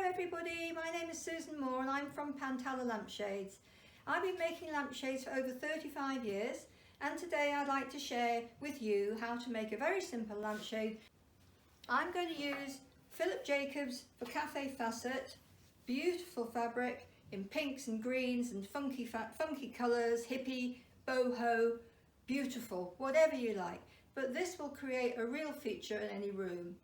everybody, my name is Susan Moore and I'm from Pantala Lampshades. I've been making lampshades for over 35 years and today I'd like to share with you how to make a very simple lampshade. I'm going to use Philip Jacobs for Kaffe Fassett, beautiful fabric in pinks and greens and funky colours, hippie, boho, beautiful, whatever you like. But this will create a real feature in any room,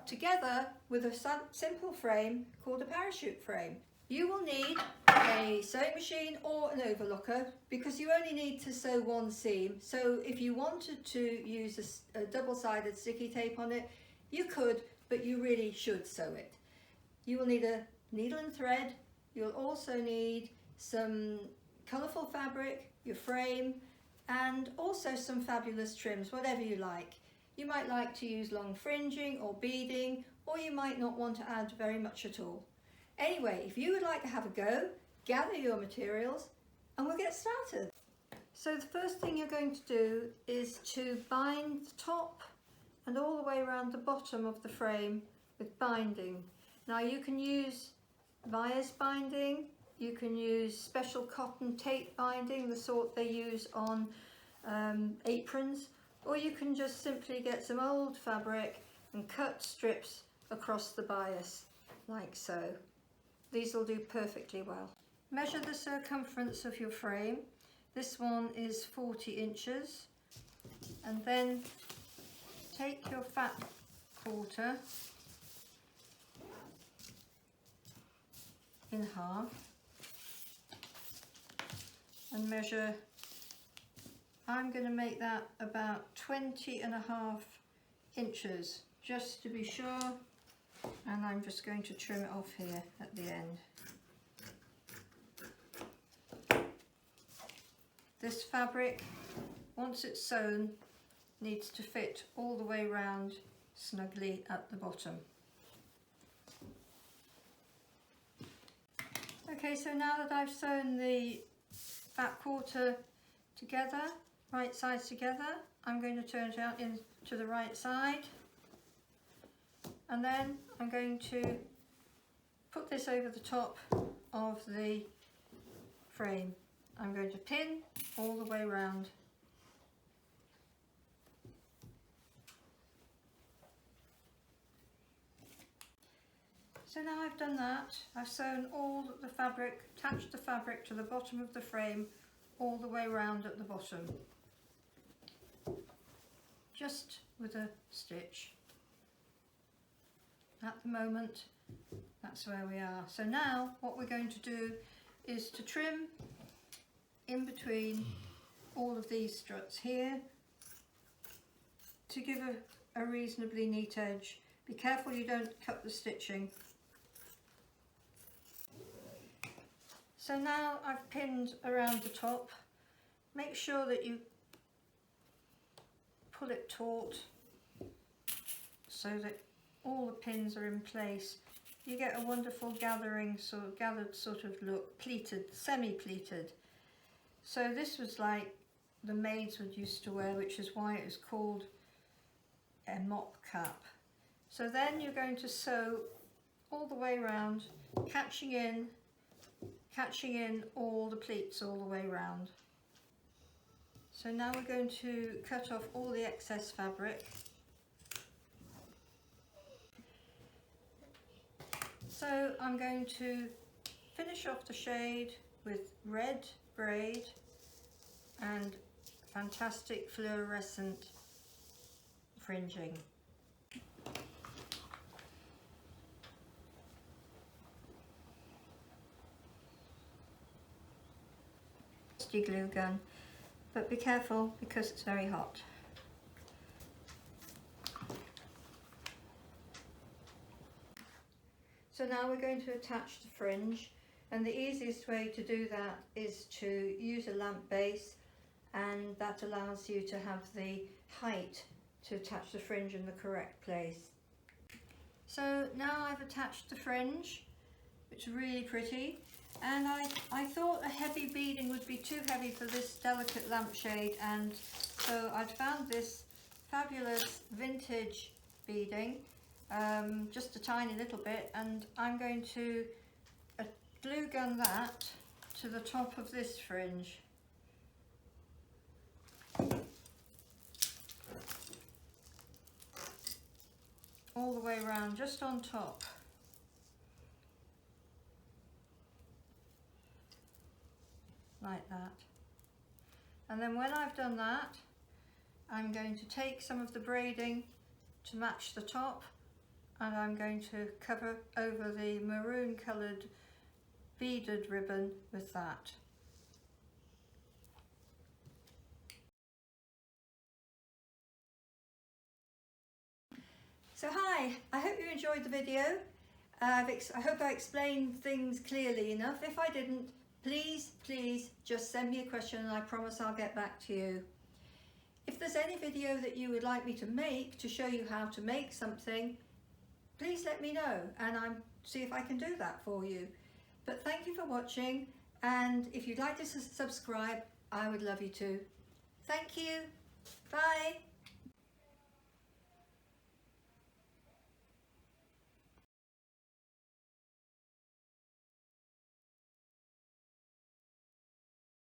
together with a simple frame called a parachute frame. You will need a sewing machine or an overlocker because you only need to sew one seam. So if you wanted to use a double-sided sticky tape on it, you could, but you really should sew it. You will need a needle and thread. You'll also need some colourful fabric, your frame, and also some fabulous trims, whatever you like. You might like to use long fringing or beading, or you might not want to add very much at all. Anyway, if you would like to have a go, gather your materials and we'll get started. So the first thing you're going to do is to bind the top and all the way around the bottom of the frame with binding. Now you can use bias binding, you can use special cotton tape binding, the sort they use on aprons, or you can just simply get some old fabric and cut strips across the bias, like so. These will do perfectly well. Measure the circumference of your frame. This one is 40 inches. And then take your fat quarter in half and measure. I'm going to make that about 20.5 inches just to be sure, and I'm just going to trim it off here at the end. This fabric, once it's sewn, needs to fit all the way round snugly at the bottom. Okay, so now that I've sewn the fat quarter together, right sides together, I'm going to turn it out into the right side, and then I'm going to put this over the top of the frame. I'm going to pin all the way round. So now I've done that, I've sewn all the fabric, attached the fabric to the bottom of the frame all the way round at the bottom, just with a stitch. At the moment, that's where we are. So now what we're going to do is to trim in between all of these struts here to give a reasonably neat edge. Be careful you don't cut the stitching. So now I've pinned around the top. Make sure that you pull it taut so that all the pins are in place. You get a wonderful gathered sort of look, pleated, semi-pleated. So this was like the maids would used to wear, which is why it was called a mop cap. So then you're going to sew all the way around, catching in all the pleats all the way round. So now we're going to cut off all the excess fabric. So I'm going to finish off the shade with red braid and fantastic fluorescent fringing. Glue gun, but be careful because it's very hot. So now we're going to attach the fringe, and the easiest way to do that is to use a lamp base, and that allows you to have the height to attach the fringe in the correct place. So now I've attached the fringe, which is really pretty. And I thought a heavy beading would be too heavy for this delicate lampshade, and so I'd found this fabulous vintage beading, just a tiny little bit, and I'm going to glue gun that to the top of this fringe. All the way around, just on top. Like that. And then when I've done that, I'm going to take some of the braiding to match the top, and I'm going to cover over the maroon coloured beaded ribbon with that. So hi, I hope you enjoyed the video. I hope I explained things clearly enough. If I didn't, please just send me a question and I promise I'll get back to you. If there's any video that you would like me to make to show you how to make something, please let me know and I'll see if I can do that for you. But thank you for watching, and if you'd like to subscribe, I would love you to. Thank you. Bye.